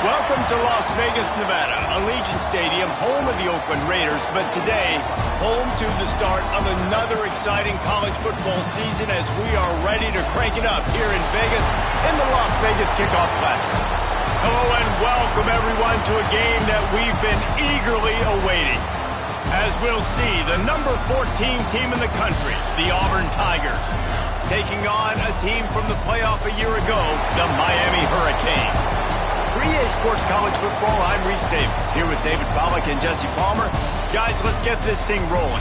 Welcome to Las Vegas, Nevada, Allegiant Stadium, home of the Oakland Raiders, but today, home to the start of another exciting college football season as we are ready to crank it up here in Vegas in the Las Vegas Kickoff Classic. Hello and welcome everyone to a game that we've been eagerly awaiting. As we'll see, the number 14 team in the country, the Auburn Tigers, taking on a team from the playoff a year ago, the Miami Hurricanes. For EA Sports College Football, I'm Reese Davis, here with David Pollack and Jesse Palmer. Guys, let's get this thing rolling.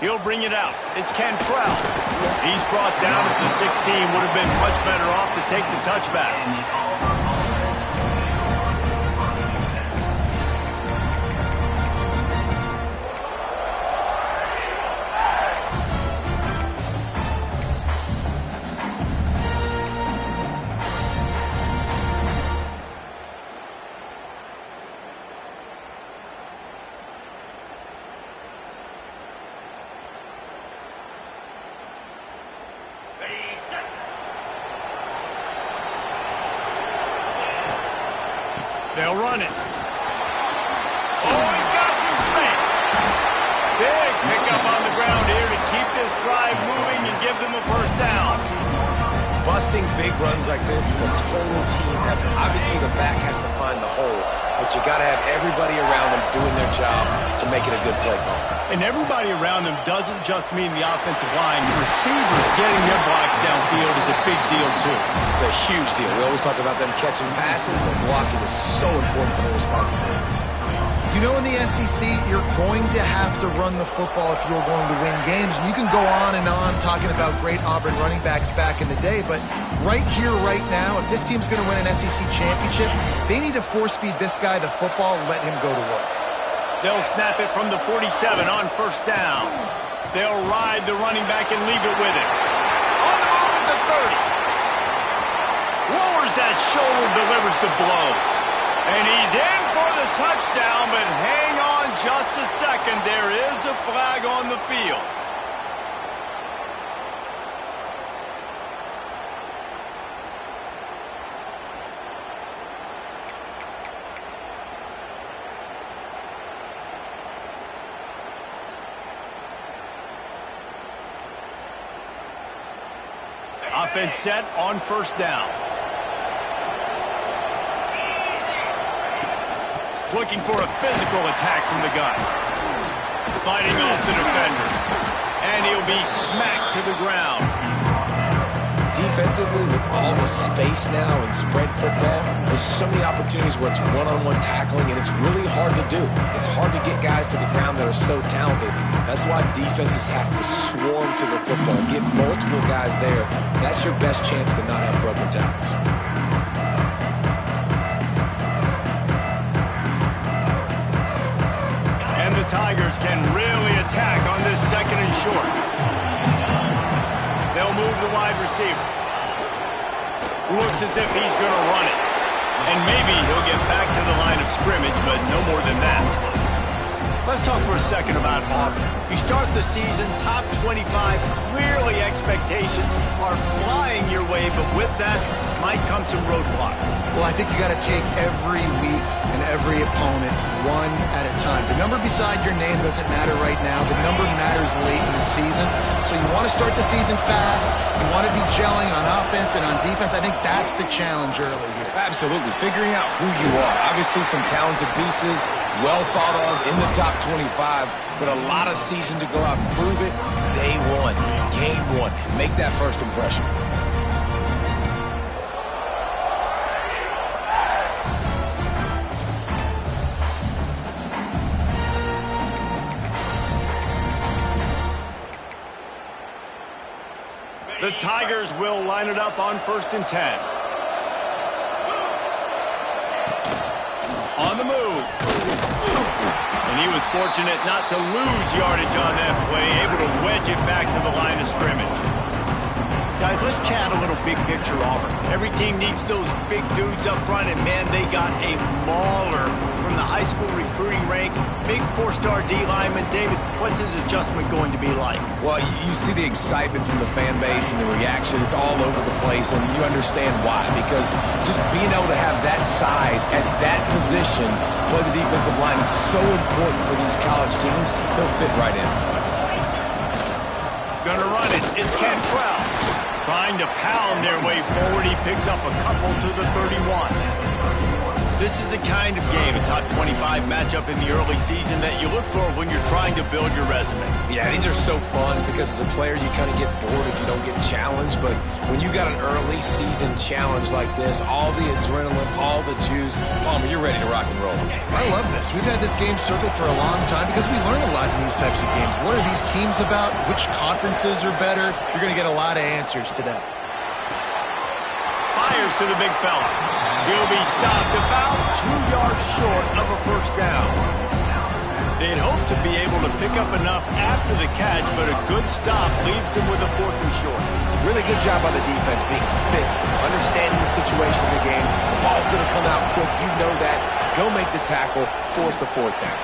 He'll bring it out. It's Cantrell. He's brought down at the 16. Would have been much better off to take the touchback. They'll run it. Oh, he's got some space. Big pickup on the ground here to keep this drive moving and give them a first down. Busting big runs like this is a total team effort. Obviously, the back has to find the hole, but you got to have everybody around them doing their job to make it a good play call. And everybody around them doesn't just mean the offensive line. Receivers getting their blocks downfield is a big deal, too. It's a huge deal. We always talk about them catching passes, but blocking is so important for their responsibilities. You know, in the SEC, you're going to have to run the football if you're going to win games. And you can go on and on talking about great Auburn running backs back in the day, but right here, right now, if this team's going to win an SEC championship, they need to force-feed this guy the football and let him go to work. They'll snap it from the 47 on first down. They'll ride the running back and leave it with him. On the move at the 30. Lowers that shoulder, delivers the blow. And he's in for the touchdown, but hang on just a second. There is a flag on the field. Offense set on first down. Looking for a physical attack from the gun. Fighting off the defender. And he'll be smacked to the ground. Defensively, with all the space now and spread football, there's so many opportunities where it's one-on-one tackling, and it's really hard to do. It's hard to get guys to the ground that are so talented. That's why defenses have to swarm to the football, get multiple guys there. That's your best chance to not have broken tackles. The Tigers can really attack on this second and short. They'll move the wide receiver. Looks as if he's going to run it. And maybe he'll get back to the line of scrimmage, but no more than that. Let's talk for a second about Auburn. You start the season top 25. Clearly expectations are flying your way, but with that might come some roadblocks. Well, I think you got to take every week and every opponent one at a time. The number beside your name doesn't matter right now. The number matters late in the season. So you want to start the season fast. You want to be gelling on offense and on defense. I think that's the challenge early here. Absolutely. Figuring out who you are. Obviously some talented pieces, well thought of in the top 25, but a lot of season to go out and prove it. Day one, game one. Make that first impression. The Tigers will line it up on 1st and 10. On the move. And he was fortunate not to lose yardage on that play, able to wedge it back to the line of scrimmage. Guys, let's chat a little big picture Auburn. Every team needs those big dudes up front, and man, they got a mauler from the high school recruiting ranks. Big four-star D lineman. David, what's his adjustment going to be like? Well, you see the excitement from the fan base and the reaction. It's all over the place, and you understand why. Because just being able to have that size at that position, play the defensive line, is so important for these college teams. They'll fit right in. Gonna run it. It's Cantrell. Trying to pound their way forward. He picks up a couple to the 31. This is the kind of game, a top 25 matchup in the early season, that you look for when you're trying to build your resume. Yeah, these are so fun because as a player, you kind of get bored if you don't get challenged. But when you got an early season challenge like this, all the adrenaline, all the juice, Palmer, you're ready to rock and roll. I love this. We've had this game circled for a long time because we learn a lot in these types of games. What are these teams about? Which conferences are better? You're going to get a lot of answers today. Fires to the big fella. He'll be stopped about 2 yards short of a first down. They'd hope to be able to pick up enough after the catch, but a good stop leaves them with a 4th and short. Really good job by the defense being physical, understanding the situation of the game. The ball's going to come out quick. You know that. Go make the tackle, force the 4th down.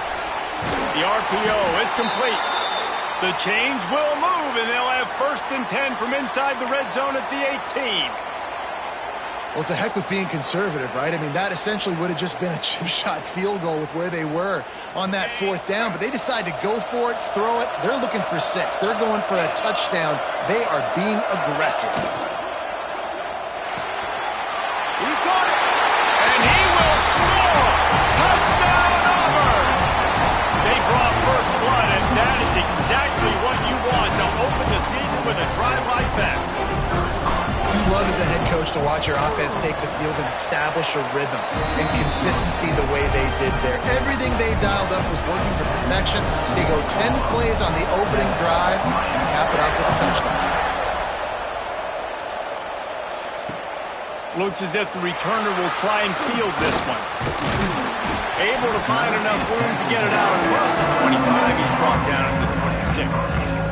The RPO, it's complete. The chains will move, and they'll have 1st and 10 from inside the red zone at the 18. Well, it's a heck with being conservative, right? I mean, that essentially would have just been a chip shot field goal with where they were on that 4th down. But they decide to go for it, throw it. They're looking for 6. They're going for a touchdown. They are being aggressive. He got it, and he will score! Touchdown, Auburn! They draw first blood, and that is exactly what you want to open the season with a drive like that. You love as a head coach to watch your offense take the field and establish a rhythm and consistency the way they did there. Everything they dialed up was working to perfection. They go 10 plays on the opening drive and cap it up with a touchdown. Looks as if the returner will try and field this one. Able to find enough room to get it out across the 25. He's brought down at the 26.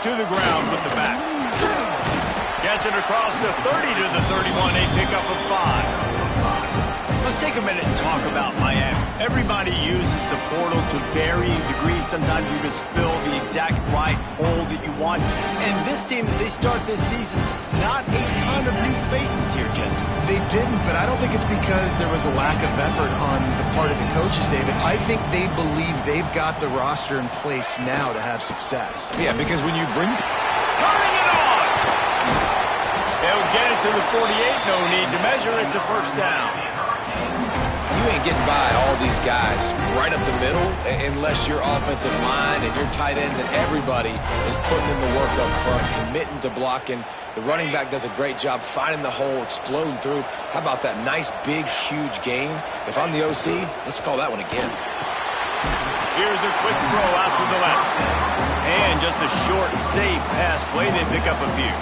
To the ground with the back. Gets it across the 30 to the 31. A pickup of 5. Let's take a minute and talk about Miami. Everybody uses the portal to varying degrees. Sometimes you just fill the exact right hole that you want. And this team, as they start this season, not a ton of new faces here, Jesse. They didn't, but I don't think it's because there was a lack of effort on the part of the coaches, David. I think they believe they've got the roster in place now to have success. Yeah, because when you bring... Turning it on! They'll get it to the 48. No need to measure. It's a first down. You ain't getting by all these guys right up the middle unless your offensive line and your tight ends and everybody is putting in the work up front, committing to blocking. The running back does a great job finding the hole, exploding through. How about that nice, big, huge gain? If I'm the OC, let's call that one again. Here's a quick throw out to the left. And just a short, safe pass play. They pick up a few.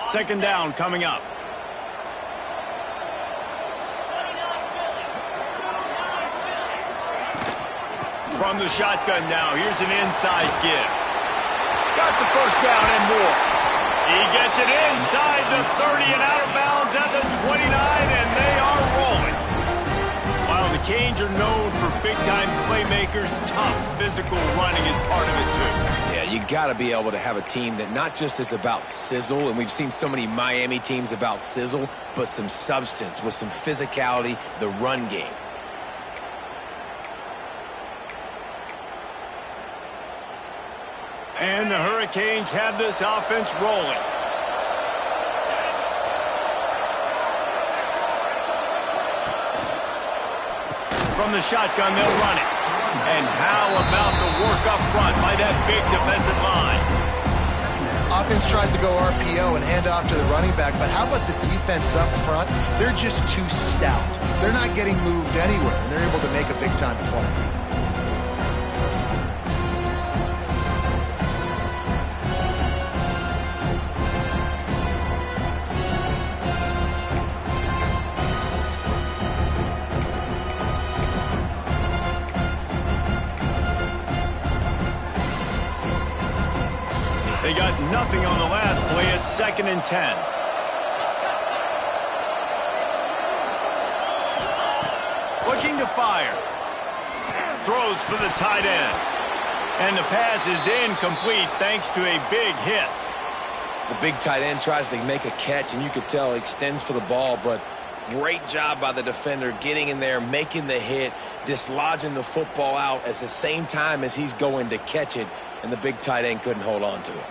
Second down coming up. From the shotgun now, here's an inside give. Got the first down and more. He gets it inside the 30 and out of bounds at the 29, and they are rolling. While the Canes are known for big big-time playmakers, tough physical running is part of it, too. Yeah, you got to be able to have a team that not just is about sizzle, and we've seen so many Miami teams about sizzle, but some substance with some physicality, the run game. And the Hurricanes have this offense rolling. From the shotgun, they'll run it. And how about the work up front by that big defensive line? Offense tries to go RPO and hand off to the running back, but how about the defense up front? They're just too stout. They're not getting moved anywhere, and they're able to make a big-time play. They got nothing on the last play. It's 2nd and 10. Looking to fire. Throws for the tight end. And the pass is incomplete thanks to a big hit. The big tight end tries to make a catch, and you could tell he extends for the ball, but great job by the defender getting in there, making the hit, dislodging the football out at the same time as he's going to catch it, and the big tight end couldn't hold on to it.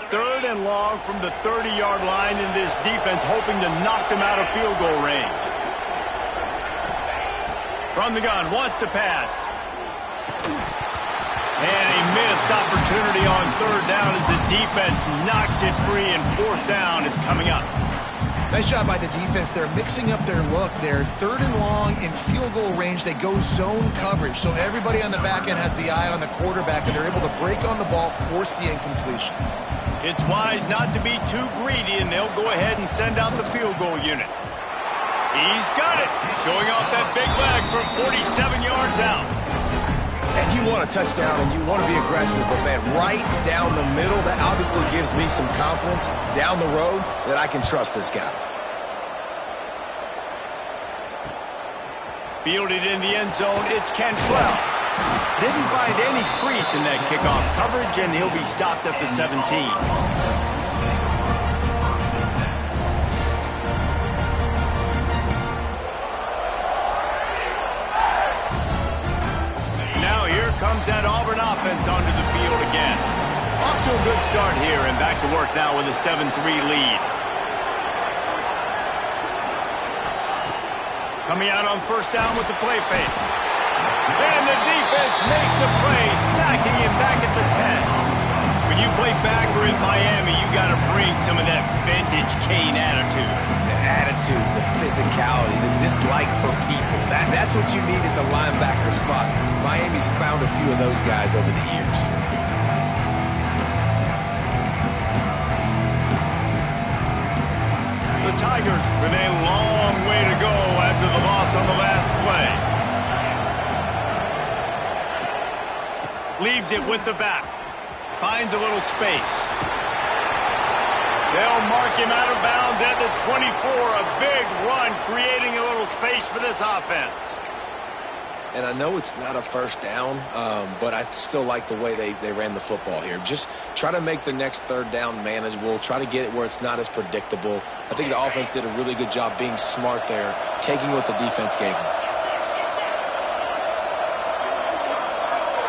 Third and long from the 30-yard line, in this defense hoping to knock them out of field goal range. From the gun, wants to pass. And a missed opportunity on 3rd down as the defense knocks it free, and 4th down is coming up. Nice job by the defense. They're mixing up their look. They're 3rd and long in field goal range. They go zone coverage, so everybody on the back end has the eye on the quarterback, and they're able to break on the ball, force the incompletion. It's wise not to be too greedy, and they'll go ahead and send out the field goal unit. He's got it, showing off that big leg from 47 yards out. And you want a touchdown and you want to be aggressive, but man, right down the middle, that obviously gives me some confidence down the road that I can trust this guy. Fielded in the end zone, it's Cantrell. Didn't find any crease in that kickoff coverage, and he'll be stopped at the 17. Now here comes that Auburn offense onto the field again. Off to a good start here, and back to work now with a 7-3 lead. Coming out on 1st down with the play fake. And the defense makes a play, sacking him back at the 10. When you play backer in Miami, you got to bring some of that vintage Kane attitude. The attitude, the physicality, the dislike for people. That's what you need at the linebacker spot. Miami's found a few of those guys over the years. The Tigers with a long way to go after the loss on the last play. Leaves it with the back. Finds a little space. They'll mark him out of bounds at the 24. A big run, creating a little space for this offense. And I know it's not a 1st down, but I still like the way they ran the football here. Just try to make the next 3rd down manageable. Try to get it where it's not as predictable. I think the offense did a really good job being smart there, taking what the defense gave them.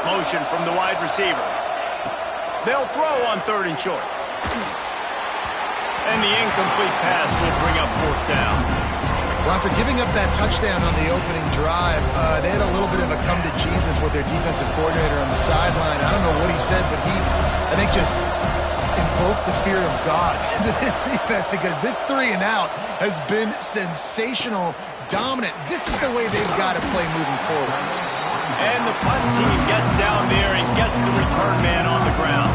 Motion from the wide receiver. They'll throw on 3rd and short. And the incomplete pass will bring up 4th down. Well, after giving up that touchdown on the opening drive, they had a little bit of a come to Jesus with their defensive coordinator on the sideline. I don't know what he said, but he, I think, just invoked the fear of God into this defense, because this 3 and out has been sensational, dominant. This is the way they've got to play moving forward. And the punt team gets down there and gets the return man on the ground.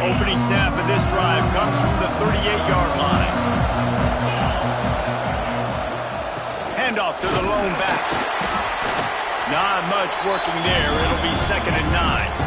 Opening snap of this drive comes from the 38-yard line. handoff to the lone back. Not much working there. It'll be 2nd and 9.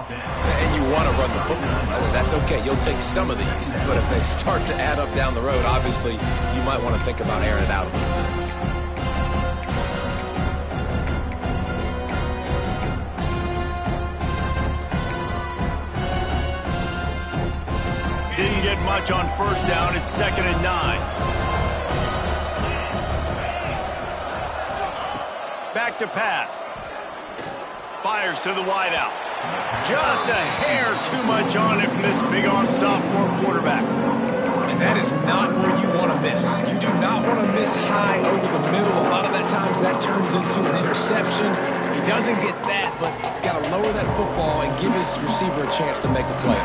And you want to run the football. That's okay. You'll take some of these. But if they start to add up down the road, obviously, you might want to think about airing it out a little bit. Didn't get much on 1st down. It's 2nd and 9. Back to pass. Fires to the wideout. Just a hair too much on it from this big-arm sophomore quarterback. And that is not where you want to miss. You do not want to miss high over the middle. A lot of that times that turns into an interception. He doesn't get that, but he's got to lower that football and give his receiver a chance to make a play.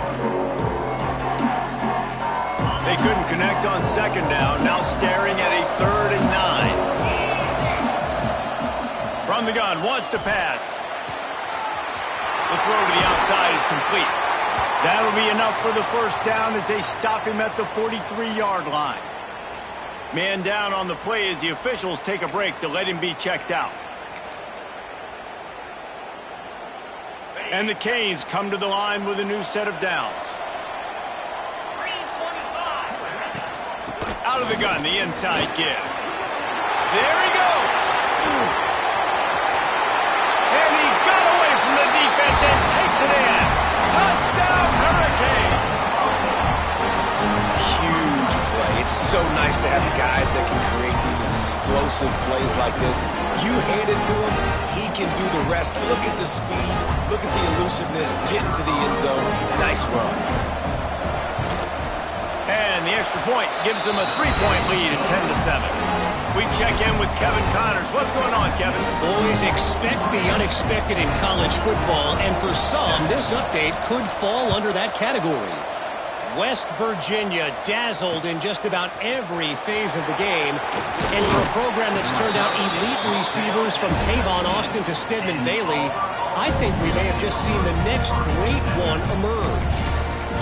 They couldn't connect on 2nd down. Now staring at a 3rd and 9. From the gun, wants to pass. The throw to the outside is complete. That'll be enough for the 1st down as they stop him at the 43-yard line. Man down on the play as the officials take a break to let him be checked out. And the Canes come to the line with a new set of downs. Out of the gun, the inside give. There he goes. And he got away from the defense and takes it in. Touchdown, Hurricane. Huge play. It's so nice to have guys that can create these explosive plays like this. You hand it to him, he can do the rest. Look at the speed. Look at the elusiveness. Get into the end zone. Nice run. And the extra point gives them a 3-point lead at 10-7. We check in with Kevin Connors. What's going on, Kevin? Always expect the unexpected in college football, and for some, this update could fall under that category. West Virginia dazzled in just about every phase of the game, and for a program that's turned out elite receivers from Tavon Austin to Stedman Bailey, I think we may have just seen the next great one emerge.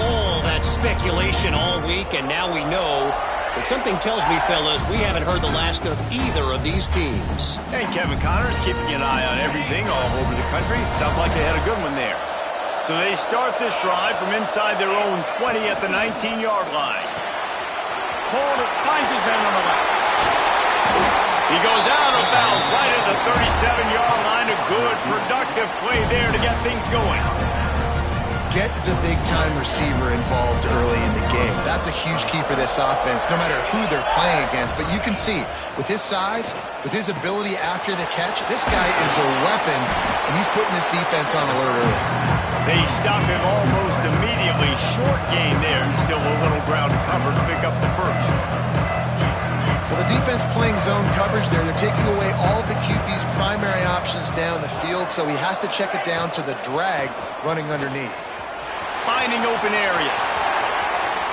All that speculation all week, and now we know. But something tells me, fellas, we haven't heard the last of either of these teams. And Kevin Connors keeping an eye on everything all over the country. Sounds like they had a good one there. So they start this drive from inside their own 20 at the 19-yard line. Holder finds his man on the left. He goes out of bounds right at the 37-yard line. A good, productive play there to get things going. Get the big-time receiver involved early in the game. That's a huge key for this offense, no matter who they're playing against. But you can see, with his size, with his ability after the catch, this guy is a weapon, and he's putting this defense on alert early. They stop him almost immediately. Short gain there, and still a little ground cover to pick up the 1st. Well, the defense playing zone coverage there. They're taking away all of the QB's primary options down the field, so he has to check it down to the drag running underneath. Finding open areas.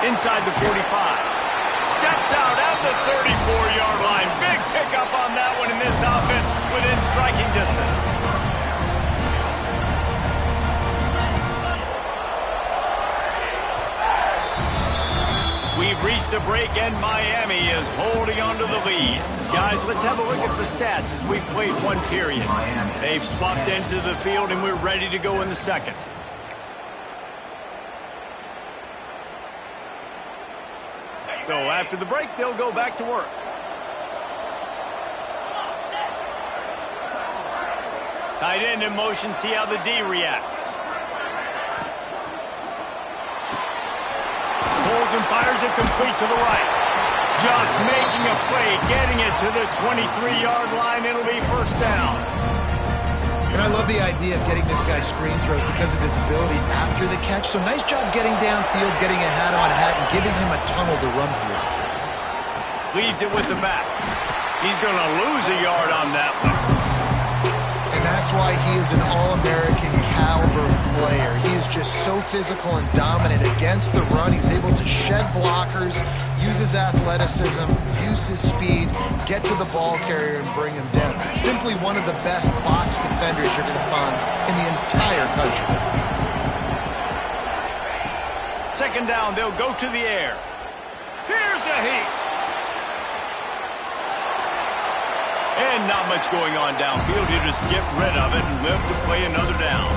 Inside the 45. Steps out at the 34-yard line. Big pickup on that one in this offense within striking distance. just a break, and Miami is holding on to the lead. Guys, let's have a look at the stats as we've played one period. They've swapped into the field, and we're ready to go in the second. So after the break, they'll go back to work. Tight end in motion, see how the D reacts. Pulls and fires it complete to the right. Just making a play, getting it to the 23-yard line. It'll be first down. And I love the idea of getting this guy screen throws because of his ability after the catch. So nice job getting downfield, getting a hat-on-hat, and giving him a tunnel to run through. Leaves it with the back. He's going to lose a yard on that one. And that's why he is an All-American caliber player. He is just so physical and dominant against the run. He's able to shed blockers, use his athleticism, use his speed, get to the ball carrier and bring him down. Simply one of the best box defenders you're going to find in the entire country. Second down, they'll go to the air. Here's a heat. And not much going on downfield. You just get rid of it and live to play another down.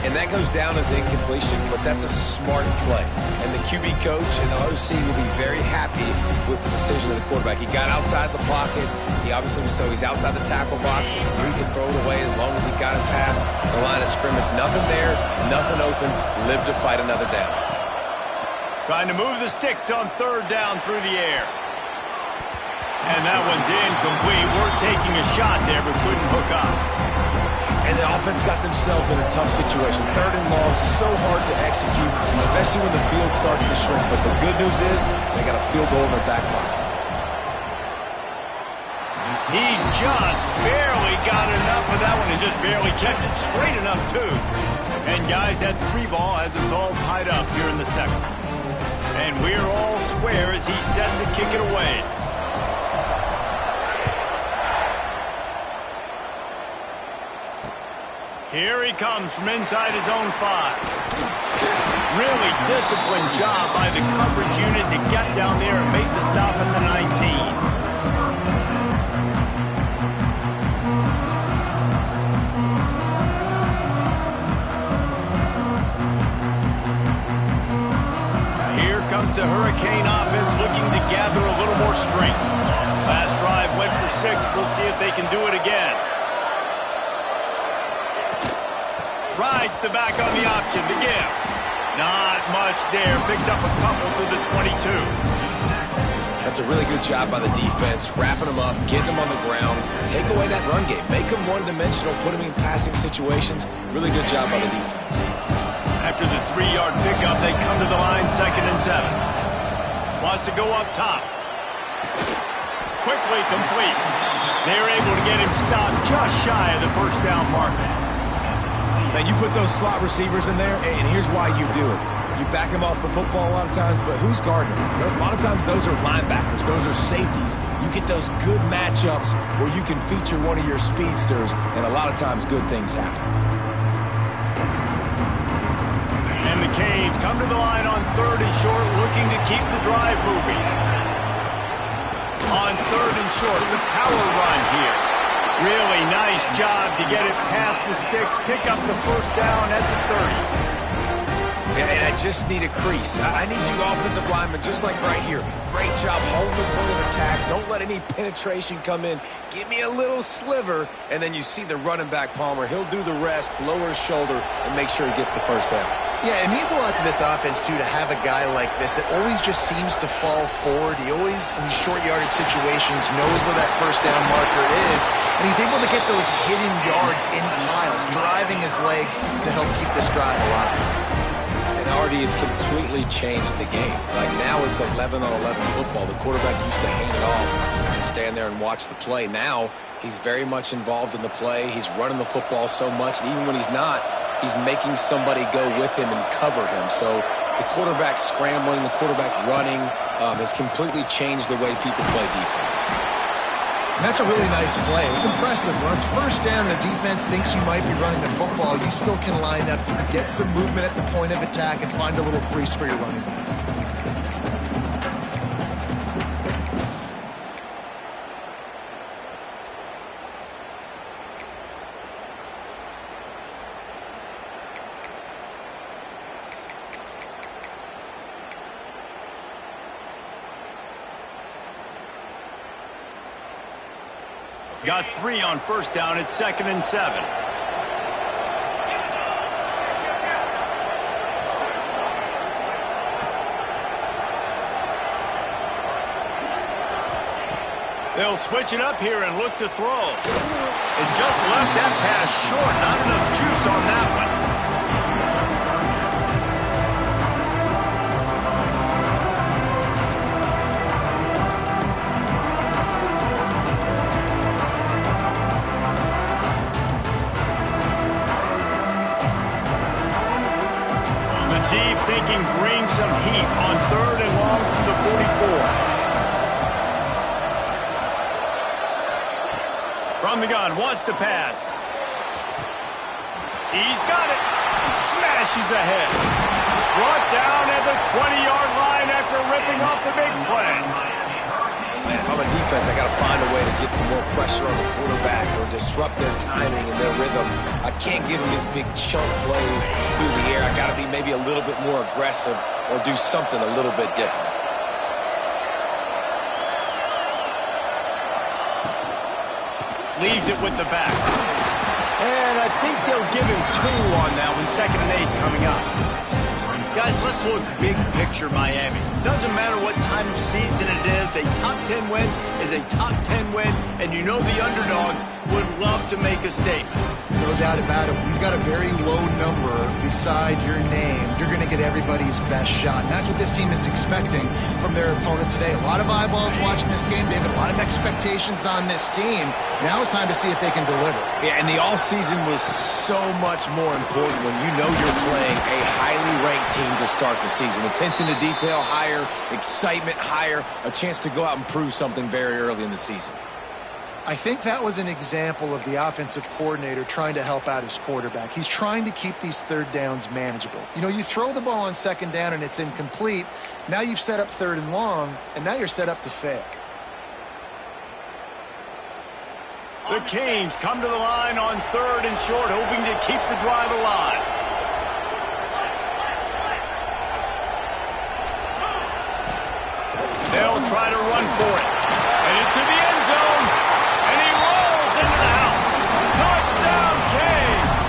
And that goes down as incompletion, but that's a smart play. And the QB coach and the OC will be very happy with the decision of the quarterback. He got outside the pocket. He obviously was he's outside the tackle box. He knew he could throw it away as long as he got it past the line of scrimmage. Nothing there, nothing open. Live to fight another down. Trying to move the sticks on third down through the air. And that one's incomplete. We're taking a shot there, but couldn't hook up. And the offense got themselves in a tough situation. Third and long, so hard to execute, especially when the field starts to shrink. But the good news is they got a field goal in their back pocket. He just barely got enough of that one and just barely kept it straight enough, too. And, guys, that 3-ball has us all tied up here in the second. And we're all square as he's set to kick it away. Here he comes from inside his own 5. Really disciplined job by the coverage unit to get down there and make the stop at the 19. Here comes the Hurricane offense looking to gather a little more strength. Last drive went for 6. We'll see if they can do it again. Rides the back on the option to give. Not much there. Picks up a couple to the 22. That's a really good job by the defense, wrapping them up, getting them on the ground, take away that run game, make them one-dimensional, put them in passing situations. Really good job by the defense. After the 3-yard pickup, they come to the line, 2nd and 7. Wants to go up top. Quickly complete. They're able to get him stopped just shy of the first down marker. Now, you put those slot receivers in there, and here's why you do it. You back them off the football a lot of times, but who's guarding them? A lot of times those are linebackers. Those are safeties. You get those good matchups where you can feature one of your speedsters, and a lot of times good things happen. And the Canes come to the line on 3rd and short, looking to keep the drive moving. On 3rd and short, the power run here. Really nice job to get it past the sticks, pick up the first down at the 30. And I just need a crease. I need you offensive linemen, just like right here. Great job holding the point of attack. Don't let any penetration come in. Give me a little sliver, and then you see the running back, Palmer. He'll do the rest, lower his shoulder, and make sure he gets the first down. Yeah, it means a lot to this offense, too, to have a guy like this that always just seems to fall forward. He always, in these short yardage situations, knows where that first down marker is, and he's able to get those hidden yards in piles, driving his legs to help keep this drive alive. And already it's completely changed the game. Like now it's 11-on-11 football. The quarterback used to hand it off and stand there and watch the play. Now he's very much involved in the play. He's running the football so much, and even when he's not, he's making somebody go with him and cover him. So the quarterback scrambling, the quarterback running has completely changed the way people play defense. And that's a really nice play. It's impressive. When it's first down, the defense thinks you might be running the football. You still can line up, get some movement at the point of attack, and find a little crease for your running back. Got 3 on first down at 2nd and 7. They'll switch it up here and look to throw. And just left that pass short. Not enough juice on that one. The D thinking bring some heat on 3rd and long from the 44. From the gun, wants to pass. He's got it. Smashes ahead. Brought down at the 20-yard line after ripping off the big play. Man, if I'm a defense, I got to find a way to get some more pressure on the quarterback or disrupt their timing and their rhythm. I can't give them these big chunk plays through the air. I got to be maybe a little bit more aggressive or do something a little bit different. Leaves it with the back. And I think they'll give him 2 on that one. 2nd and 8 coming up. Guys, let's look big picture Miami. Doesn't matter what time of season it is. A top 10 win is a top 10 win. And you know the underdogs would love to make a statement. No doubt about it. We've got a very low number beside your name. You're going to get everybody's best shot. And that's what this team is expecting from their opponent today. A lot of eyeballs watching this game, David. A lot of expectations on this team. Now it's time to see if they can deliver. Yeah, and the offseason was so much more important when you know you're playing a highly ranked team to start the season. Attention to detail higher, excitement higher, a chance to go out and prove something very early in the season. I think that was an example of the offensive coordinator trying to help out his quarterback. He's trying to keep these 3rd downs manageable. You know, you throw the ball on 2nd down and it's incomplete. Now you've set up 3rd and long, and now you're set up to fail. The Canes come to the line on 3rd and short, hoping to keep the drive alive. They'll try to run for it. And into the end zone. And he rolls into the house. Touchdown, Canes!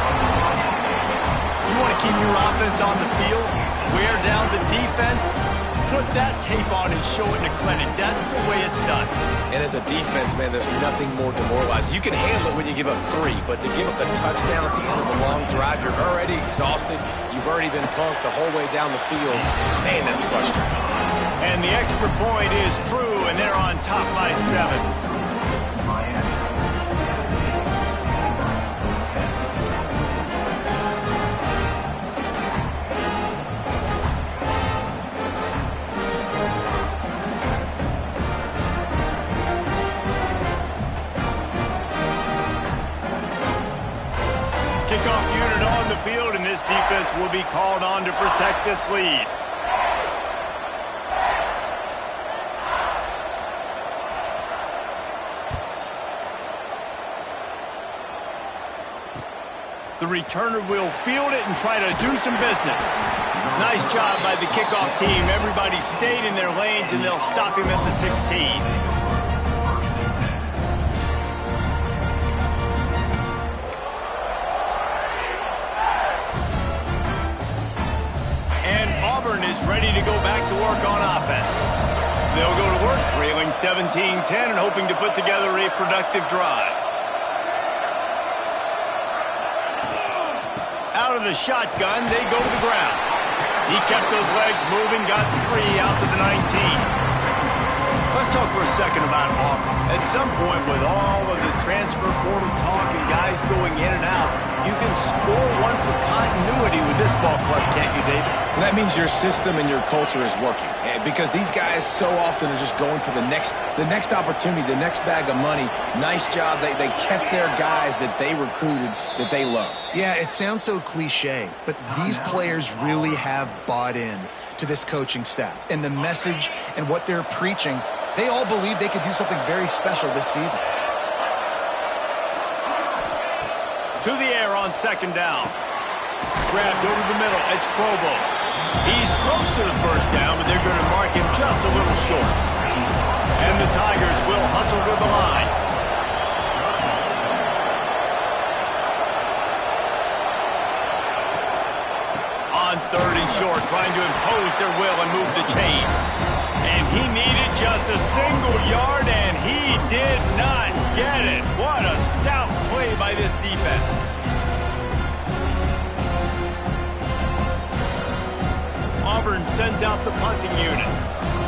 You want to keep your offense on the field? Wear down the defense? Put that tape on and show it in the clinic. That's the way it's done. And as a defense, man, there's nothing more demoralizing. You can handle it when you give up 3, but to give up the touchdown at the end of a long drive, you're already exhausted. You've already been punked the whole way down the field. Man, that's frustrating. And the extra point is true, and they're on top by 7. Kickoff unit on the field, and this defense will be called on to protect this lead. The returner will field it and try to do some business. Nice job by the kickoff team. Everybody stayed in their lanes, and they'll stop him at the 16. Is ready to go back to work on offense. They'll go to work trailing 17-10 and hoping to put together a productive drive. Out of the shotgun, they go to the ground. He kept those legs moving, got 3 out to the 19. Let's talk for a second about Auburn. At some point, with all of the transfer portal talk and guys going in and out, you can score one for continuity with this ball club, can't you, David? Well, that means your system and your culture is working. Because these guys so often are just going for the next opportunity, the next bag of money. Nice job. They kept their guys that they recruited, that they love. Yeah, it sounds so cliche, but these players really have bought in to this coaching staff and the message and what they're preaching. They all believe they could do something very special this season. To the air on 2nd down. Grabbed over the middle. It's Provo. He's close to the first down, but they're going to mark him just a little short. And the Tigers will hustle to the line. trying to impose their will and move the chains. And he needed just a single yard, and he did not get it. What a stout play by this defense. Auburn sends out the punting unit.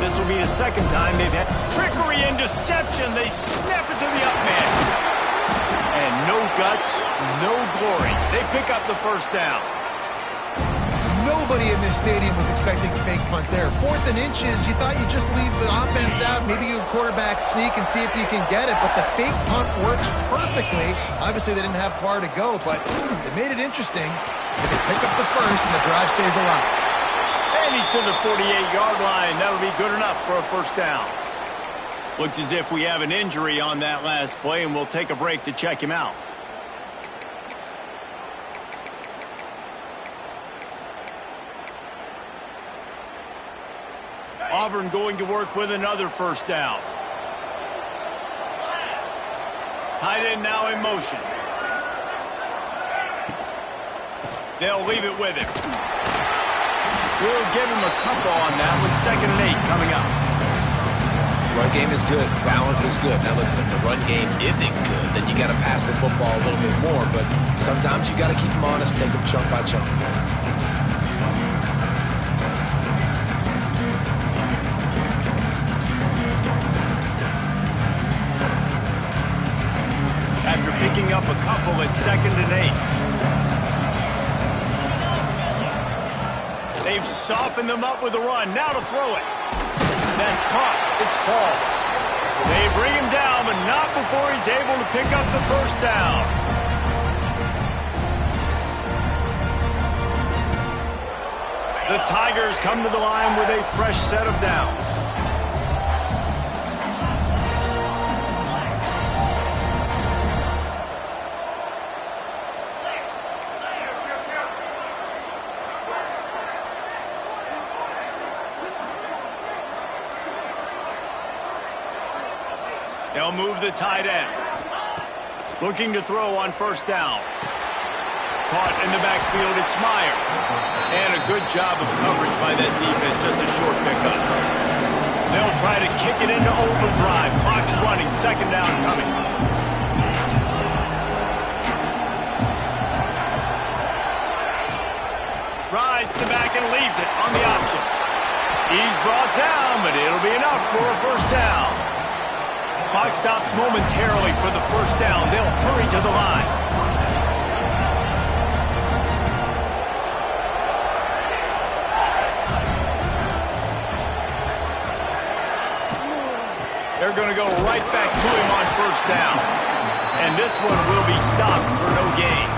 This will be the second time they've had trickery and deception. They snap it to the up man. And no guts, no glory. They pick up the first down. Nobody in this stadium was expecting fake punt there. 4th and inches, you thought you'd just leave the offense out. Maybe you quarterback sneak and see if you can get it. But the fake punt works perfectly. Obviously, they didn't have far to go, but it made it interesting. They pick up the first, and the drive stays alive. And he's to the 48-yard line. That'll be good enough for a first down. Looks as if we have an injury on that last play, and we'll take a break to check him out. Auburn going to work with another first down. Tight end now in motion. They'll leave it with him. We'll give him a couple on that with 2nd and 8 coming up. Run game is good. Balance is good. Now listen, if the run game isn't good, then you got to pass the football a little bit more. But sometimes you got to keep them honest, take them chunk by chunk. After picking up a couple at 2nd and 8. They've softened them up with a run. Now to throw it. That's caught. It's Paul. They bring him down, but not before he's able to pick up the first down. The Tigers come to the line with a fresh set of downs. They'll move the tight end. Looking to throw on first down. Caught in the backfield, it's Meyer. And a good job of coverage by that defense, just a short pickup. They'll try to kick it into overdrive. Clock's running, 2nd down coming. Rides the back and leaves it on the option. He's brought down, but it'll be enough for a first down. Clock stops momentarily for the first down. They'll hurry to the line. They're going to go right back to him on first down. And this one will be stopped for no gain.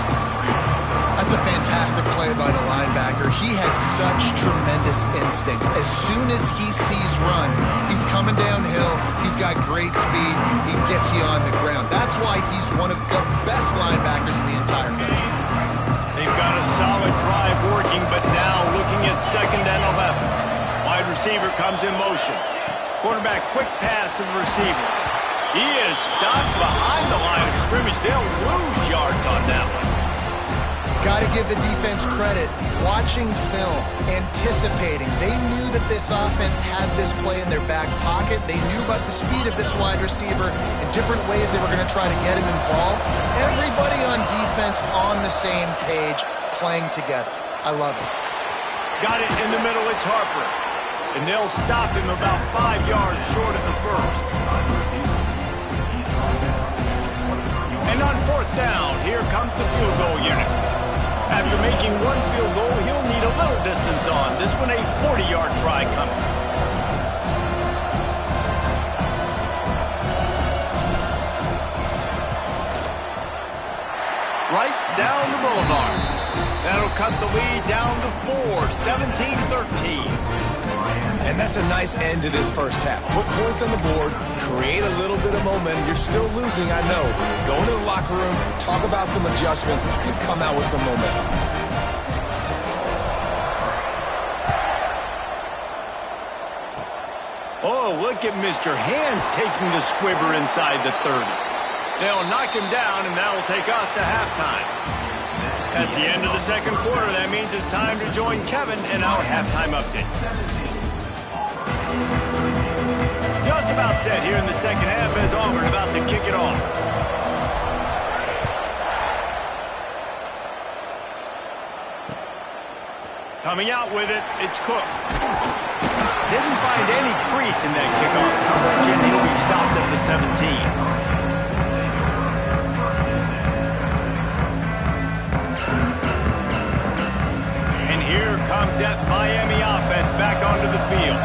That's a fantastic play by the linebacker. He has such tremendous instincts. As soon as he sees run, he's coming downhill. He's got great speed. He gets you on the ground. That's why he's one of the best linebackers in the entire country. They've got a solid drive working, but now looking at 2nd and 11. Wide receiver comes in motion. Quarterback quick pass to the receiver. He is stopped behind the line of scrimmage. They'll lose yards on that one. Got to give the defense credit. Watching film, anticipating. They knew that this offense had this play in their back pocket. They knew about the speed of this wide receiver and different ways they were going to try to get him involved. Everybody on defense on the same page, playing together. I love it. Got it in the middle. It's Harper. And they'll stop him about 5 yards short of the first. And on 4th down, here comes the field goal unit. After making one field goal, he'll need a little distance on. This one a 40-yard try coming. Right down the boulevard. That'll cut the lead down to 4, 17-13. And that's a nice end to this first half. Put points on the board, create a little bit of momentum. You're still losing, I know. Go into the locker room, talk about some adjustments, and come out with some momentum. Oh, look at Mr. Hands taking the squibber inside the 30. They'll knock him down, and that'll take us to halftime. That's the end of the second quarter. That means it's time to join Kevin in our halftime update. Just about set here in the second half as Auburn about to kick it off. Coming out with it, it's Cook. Didn't find any crease in that kickoff coverage, and he'll be stopped at the 17. Here comes that Miami offense back onto the field.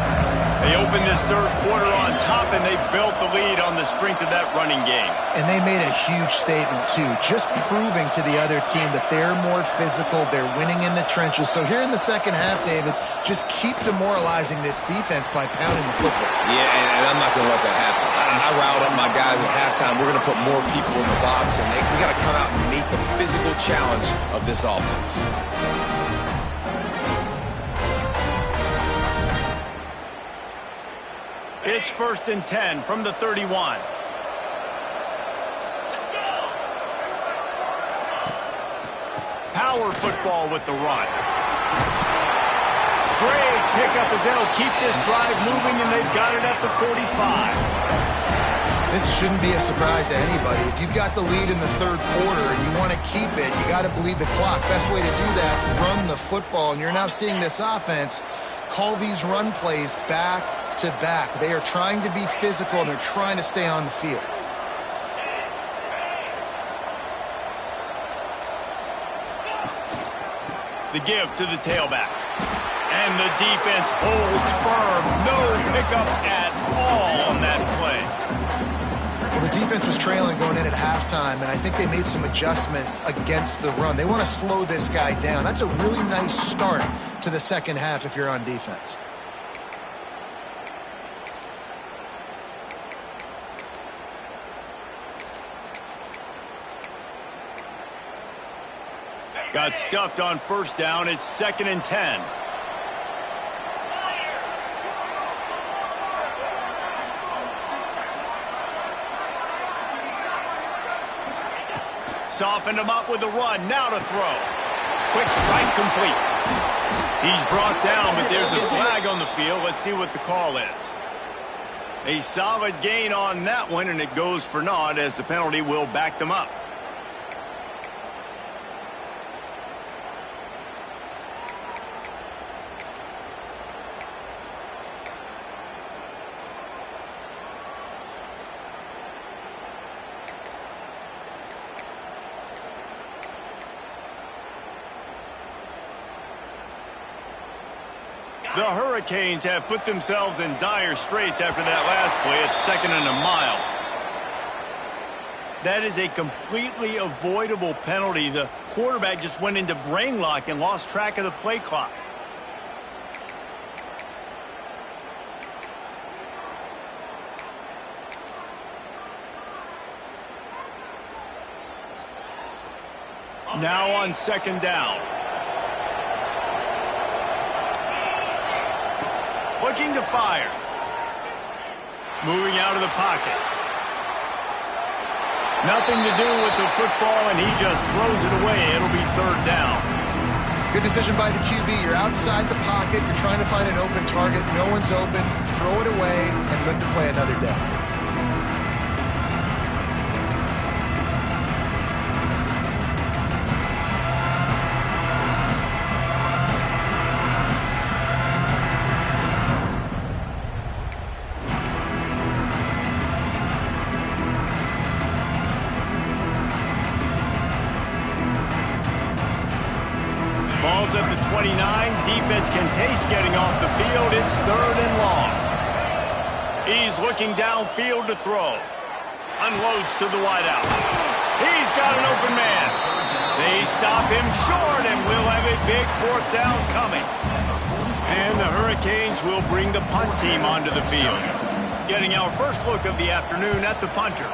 They opened this third quarter on top, and they built the lead on the strength of that running game. And they made a huge statement, too, just proving to the other team that they're more physical, they're winning in the trenches. So here in the second half, David, just keep demoralizing this defense by pounding the football. Yeah, and I'm not going to let that happen. I riled up my guys at halftime. We're going to put more people in the box, and we got to come out and meet the physical challenge of this offense. It's 1st and 10 from the 31. Power football with the run. Great pickup as they'll keep this drive moving, and they've got it at the 45. This shouldn't be a surprise to anybody. If you've got the lead in the third quarter and you want to keep it, you got to bleed the clock. Best way to do that, run the football. And you're now seeing this offense call these run plays back to back. They are trying to be physical, and they're trying to stay on the field. The give to the tailback. And the defense holds firm. No pickup at all on that play. Well, the defense was trailing going in at halftime, and I think they made some adjustments against the run. They want to slow this guy down. That's a really nice start to the second half if you're on defense. Got stuffed on first down. It's 2nd and 10. Softened him up with the run. Now to throw. Quick strike complete. He's brought down, but there's a flag on the field. Let's see what the call is. A solid gain on that one, and it goes for naught as the penalty will back them up. The Hurricanes have put themselves in dire straits after that last play. It's 2nd and a mile. That is a completely avoidable penalty. The quarterback just went into brain lock and lost track of the play clock. Now on 2nd down. Looking to fire. Moving out of the pocket. Nothing to do with the football, and he just throws it away. It'll be 3rd down. Good decision by the QB. You're outside the pocket. You're trying to find an open target. No one's open. Throw it away and live to play another day. Ball's at the 29. Defense can taste getting off the field. It's 3rd and long. He's looking downfield to throw. Unloads to the wideout. He's got an open man. They stop him short, and we'll have a big 4th down coming. And the Hurricanes will bring the punt team onto the field. Getting our first look of the afternoon at the punter.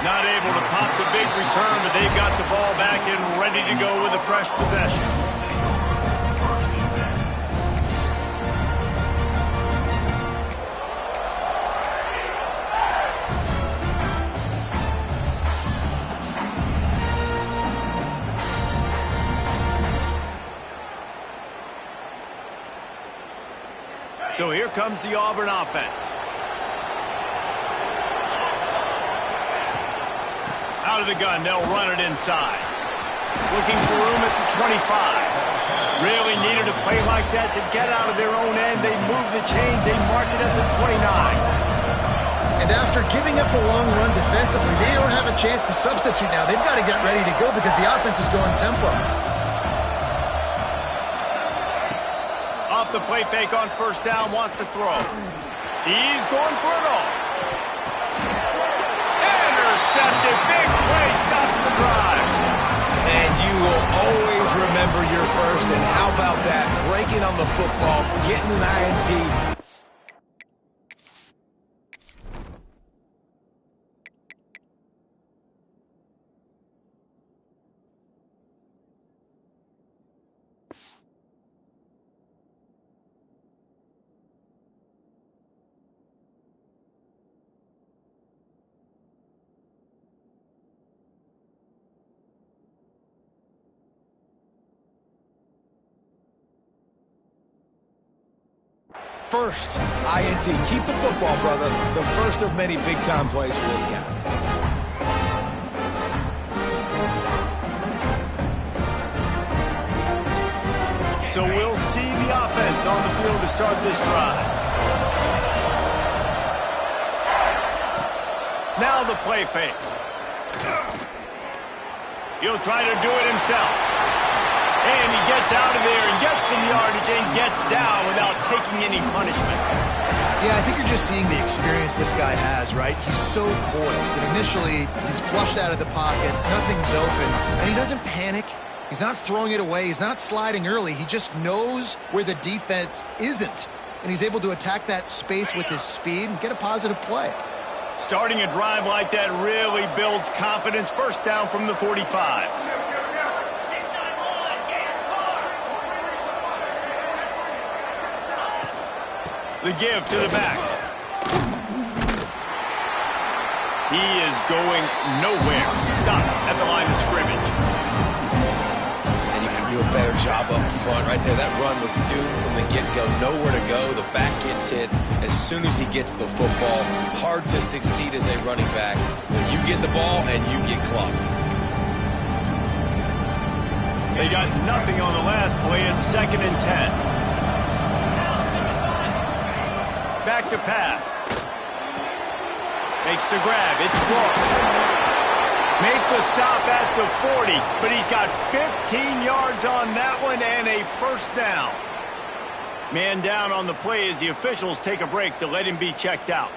Not able to pop the big return, but they've got the ball back and ready to go with a fresh possession. So here comes the Auburn offense. Out of the gun, they'll run it inside. Looking for room at the 25. Really needed a play like that to get out of their own end. They move the chains. They mark it at the 29. And after giving up a long run defensively, they don't have a chance to substitute now. They've got to get ready to go because the offense is going tempo. Off the play fake on first down, wants to throw. He's going for it all. Intercepted. Big play. Stops the drive. And you will always remember your first. And how about that? Breaking on the football, getting an INT. First, INT. Keep the football, brother. The first of many big-time plays for this guy. So we'll see the offense on the field to start this drive. Now the play fake. He'll try to do it himself. And he gets out of there and gets some yardage and gets down without taking any punishment. Yeah, I think you're just seeing the experience this guy has, right? He's so poised that initially he's flushed out of the pocket, nothing's open, and he doesn't panic. He's not throwing it away. He's not sliding early. He just knows where the defense isn't, and he's able to attack that space with his speed and get a positive play. Starting a drive like that really builds confidence. First down from the 45. The give to the back. He is going nowhere. Stop at the line of scrimmage. And you got to do a better job up front right there. That run was doomed from the get-go. Nowhere to go. The back gets hit as soon as he gets the football. Hard to succeed as a running back when you get the ball and you get clocked. They got nothing on the last play. It's 2nd and 10. Back to pass. Makes the grab. It's Rourke. Make the stop at the 40, but he's got 15 yards on that one and a first down. Man down on the play as the officials take a break to let him be checked out.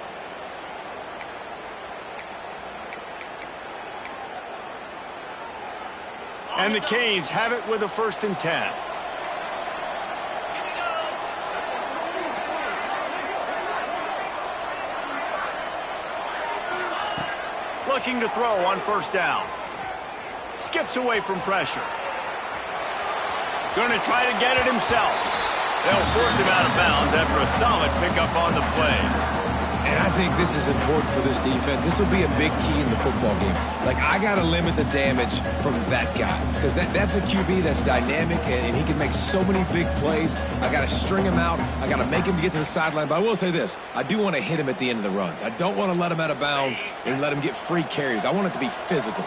And the Canes have it with a 1st and 10. Looking to throw on first down. Skips away from pressure. Going to try to get it himself. They'll force him out of bounds after a solid pickup on the play. And I think this is important for this defense. This will be a big key in the football game. Like, I got to limit the damage from that guy because that's a QB that's dynamic, and he can make so many big plays. I got to string him out. I got to make him get to the sideline. But I will say this. I do want to hit him at the end of the runs. I don't want to let him out of bounds and let him get free carries. I want it to be physical.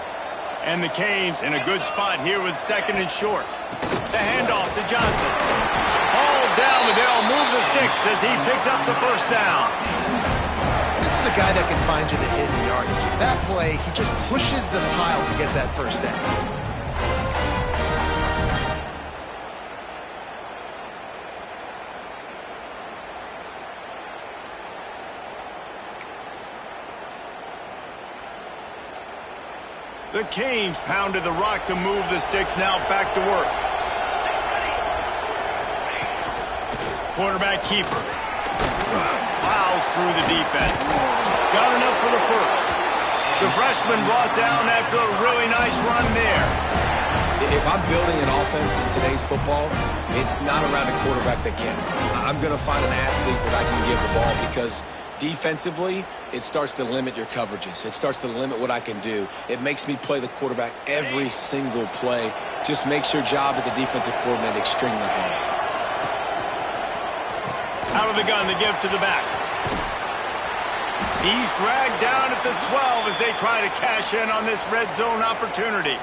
And the Canes in a good spot here with 2nd and short. The handoff to Johnson. All down, but they'll move the sticks as he picks up the first down. This is a guy that can find you the hidden yardage. That play, he just pushes the pile to get that first down. The Canes pounded the rock to move the sticks. Now back to work. Quarterback keeper. Plows through the defense. Got enough for the first. The freshman brought down after a really nice run there. If I'm building an offense in today's football, it's not around a quarterback that can. I'm going to find an athlete that I can give the ball because defensively, it starts to limit your coverages. It starts to limit what I can do. It makes me play the quarterback every single play. Just makes your job as a defensive coordinator extremely hard. Out of the gun, they give to the back. He's dragged down at the 12 as they try to cash in on this red zone opportunity.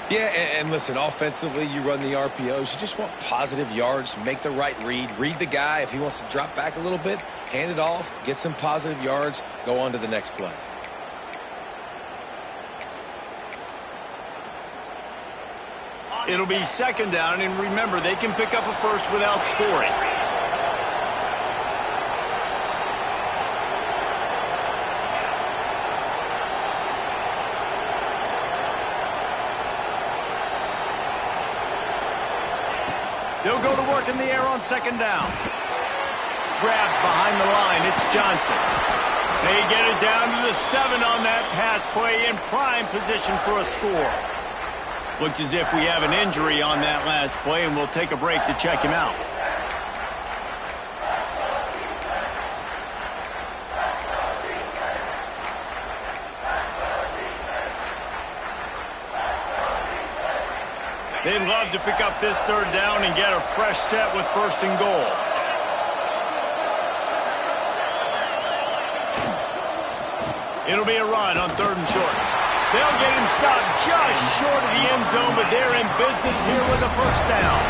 Yeah, and listen, offensively, you run the RPOs. You just want positive yards, make the right read the guy. If he wants to drop back a little bit, hand it off, get some positive yards, go on to the next play. It'll be second down, and remember, they can pick up a first without scoring. They'll go to work in the air on second down. Grabbed behind the line, it's Johnson. They get it down to the 7 on that pass play in prime position for a score. Looks as if we have an injury on that last play, and we'll take a break to check him out. They'd love to pick up this third down and get a fresh set with first and goal. It'll be a run on third and short. They'll get him stopped just short of the end zone, but they're in business here with a first down.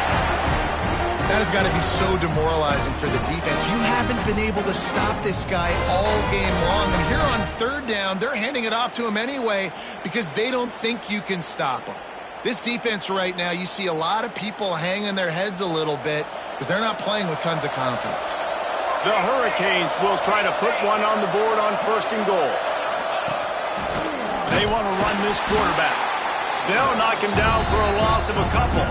That has got to be so demoralizing for the defense. You haven't been able to stop this guy all game long. And here on third down, they're handing it off to him anyway because they don't think you can stop him. This defense right now, you see a lot of people hanging their heads a little bit because they're not playing with tons of confidence. The Hurricanes will try to put one on the board on first and goal. They want to run this quarterback. They'll knock him down for a loss of a couple.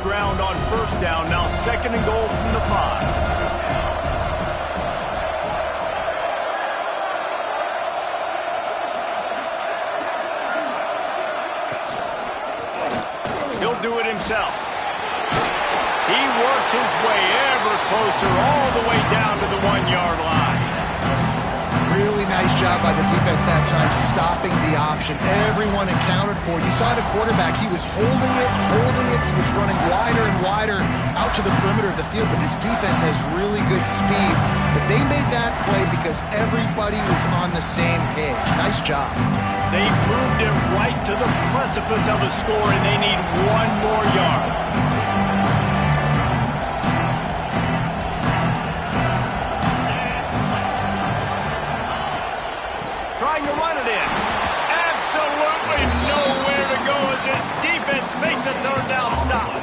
Ground on first down, now second and goal from the 5. He'll do it himself. He works his way ever closer all the way down to the 1-yard line. Really nice job by the defense that time, stopping the option. Everyone accounted for it. You saw the quarterback. He was holding it. He was running wider and wider out to the perimeter of the field. But this defense has really good speed. But they made that play because everybody was on the same page. Nice job. They moved it right to the precipice of a score, and they need one more yard. Trying to run it in. Absolutely nowhere to go as this defense makes a third down stop.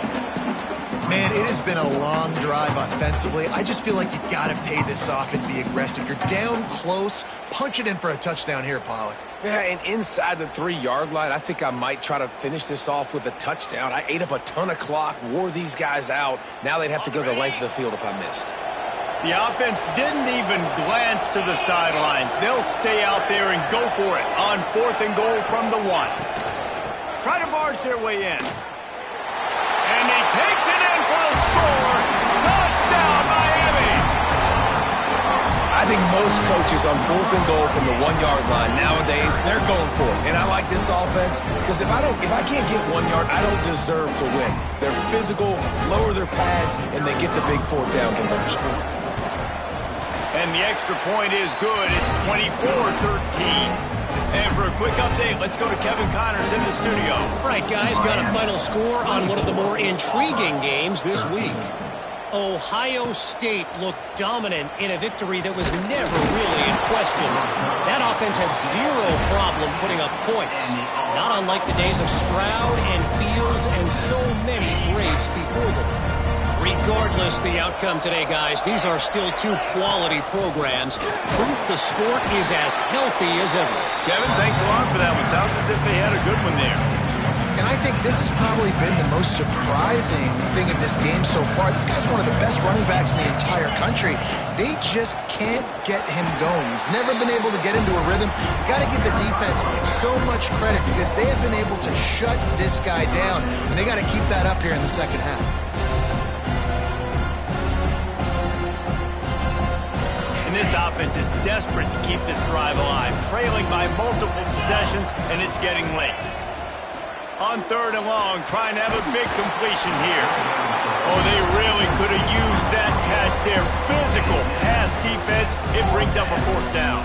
Man, it has been a long drive offensively. I just feel like you got to pay this off and be aggressive. You're down close. Punch it in for a touchdown here, Pollock. Yeah, and inside the 3-yard line, I think I might try to finish this off with a touchdown. I ate up a ton of clock, wore these guys out. Now they'd have to go the length of the field if I missed. The offense didn't even glance to the sidelines. They'll stay out there and go for it on fourth and goal from the 1. Try to barge their way in. And he takes it in for a score. Touchdown, Miami! I think most coaches on fourth and goal from the 1-yard line nowadays, they're going for it. And I like this offense because if I can't get 1 yard, I don't deserve to win. They're physical, lower their pads, and they get the big fourth down conversion. And the extra point is good. It's 24-13. And for a quick update, let's go to Kevin Connors in the studio. All right, guys, got a final score on one of the more intriguing games this week. Ohio State looked dominant in a victory that was never really in question. That offense had zero problem putting up points, not unlike the days of Stroud and Fields and so many greats before them. Regardless the outcome today, guys, these are still two quality programs. Proof the sport is as healthy as ever. Kevin, thanks a lot for that one. Sounds as if they had a good one there. And I think this has probably been the most surprising thing of this game so far. This guy's one of the best running backs in the entire country. They just can't get him going. He's never been able to get into a rhythm. You got to give the defense so much credit because they have been able to shut this guy down, and they got to keep that up here in the second half. And this offense is desperate to keep this drive alive, trailing by multiple possessions, and it's getting late. On 3rd and long, trying to have a big completion here. Oh, they really could have used that catch there. Physical pass defense. It brings up a 4th down.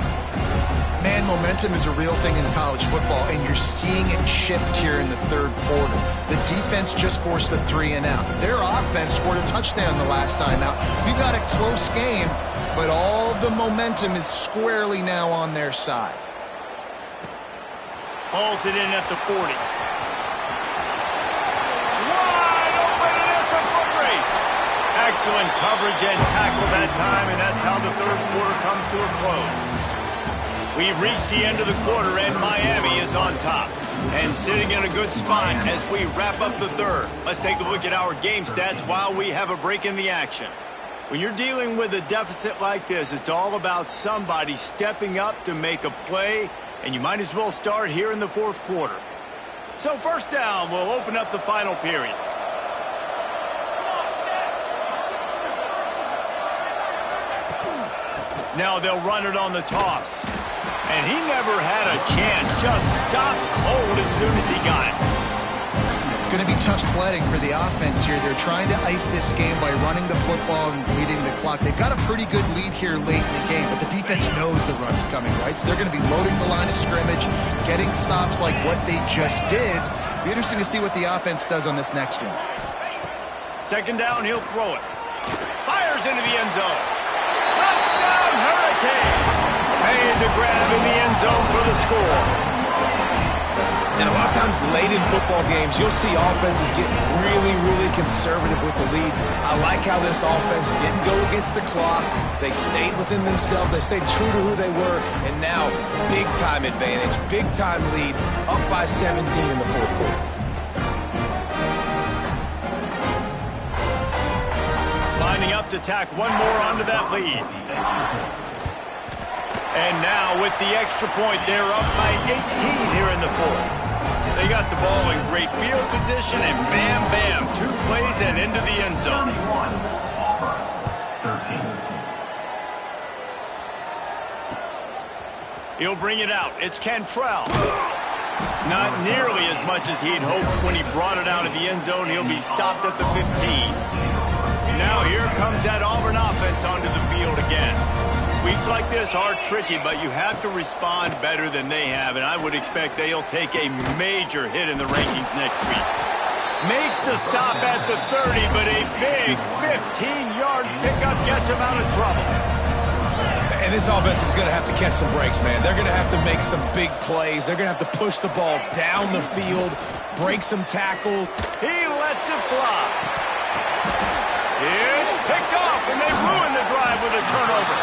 Man, momentum is a real thing in college football, and you're seeing it shift here in the 3rd quarter. The defense just forced a 3 and out. Their offense scored a touchdown the last time out. You got a close game, but all of the momentum is squarely now on their side. Hauls it in at the 40. Excellent coverage and tackle that time, and that's how the 3rd quarter comes to a close. We've reached the end of the quarter, and Miami is on top and sitting in a good spot as we wrap up the 3rd. Let's take a look at our game stats while we have a break in the action. When you're dealing with a deficit like this, it's all about somebody stepping up to make a play, and you might as well start here in the 4th quarter. So 1st down, we'll open up the final period. Now they'll run it on the toss. And he never had a chance. Just stopped cold as soon as he got it. It's going to be tough sledding for the offense here. They're trying to ice this game by running the football and bleeding the clock. They've got a pretty good lead here late in the game, but the defense knows the run is coming, right? So they're going to be loading the line of scrimmage, getting stops like what they just did. Be interesting to see what the offense does on this next one. 2nd down, he'll throw it. Fires into the end zone. Touchdown, Hurricane! Made the grab in the end zone for the score. And a lot of times late in football games, you'll see offenses get really, really conservative with the lead. I like how this offense didn't go against the clock. They stayed within themselves. They stayed true to who they were. And now, big-time advantage, big-time lead, up by 17 in the 4th quarter. Lining up to tack one more onto that lead. And now with the extra point, they're up by 18 here in the 4th. They got the ball in great field position, and bam, bam, 2 plays and into the end zone. 13. He'll bring it out. It's Cantrell. Not nearly as much as he'd hoped when he brought it out of the end zone. He'll be stopped at the 15. Now here comes that Auburn offense onto the field again. Weeks like this are tricky, but you have to respond better than they have, and I would expect they'll take a major hit in the rankings next week. Makes the stop at the 30, but a big 15-yard pickup gets him out of trouble. And this offense is going to have to catch some breaks, man. They're going to have to make some big plays. They're going to have to push the ball down the field, break some tackles. He lets it fly. It's picked off, and they ruin the drive with a turnover.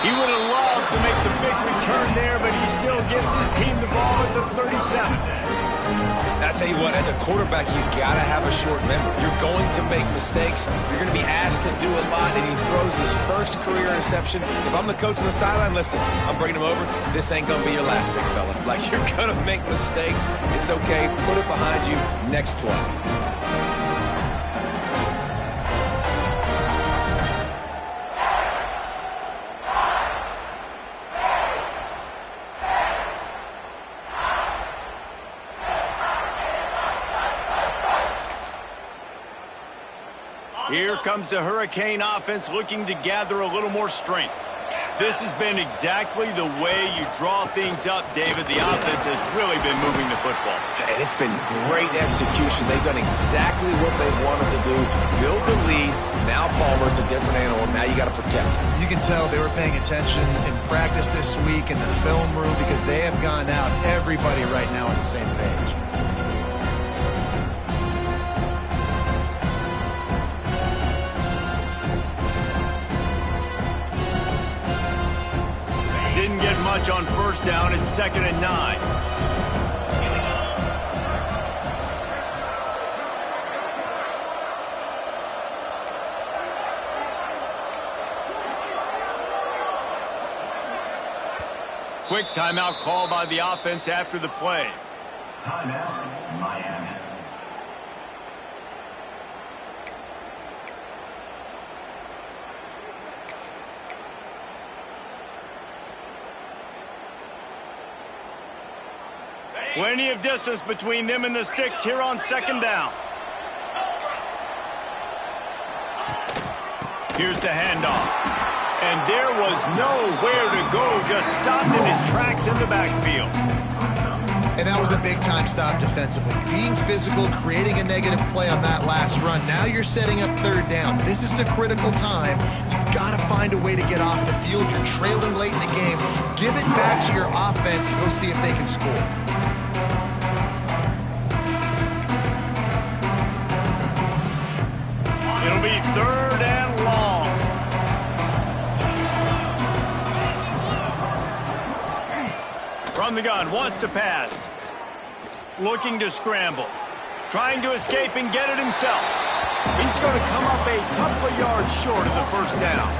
He would have loved to make the big return there, but he still gives his team the ball at the 37. I tell you what, as a quarterback, you got to have a short memory. You're going to make mistakes. You're going to be asked to do a lot, and he throws his first career interception. If I'm the coach on the sideline, listen, I'm bringing him over. This ain't going to be your last, big fella. Like, you're going to make mistakes. It's okay. Put it behind you. Next play. Here comes the Hurricane offense looking to gather a little more strength. This has been exactly the way you draw things up, David. The offense has really been moving the football. And it's been great execution. They've done exactly what they wanted to do. Build the lead. Now Palmer's a different animal. Now you got to protect him. You can tell they were paying attention in practice this week in the film room because they have gone out, everybody right now on the same page. Didn't get much on 1st down. It's 2nd and 9. quick timeout call by the offense after the play. Timeout, Miami. Plenty of distance between them and the sticks here on second down. Here's the handoff. And there was nowhere to go, just stopped in his tracks in the backfield. And that was a big-time stop defensively. Being physical, creating a negative play on that last run. Now you're setting up third down. This is the critical time. You've got to find a way to get off the field. You're trailing late in the game. Give it back to your offense to go see if they can score. It'll be third and long. From the gun, wants to pass. Looking to scramble. Trying to escape and get it himself. He's going to come up a couple of yards short of the first down.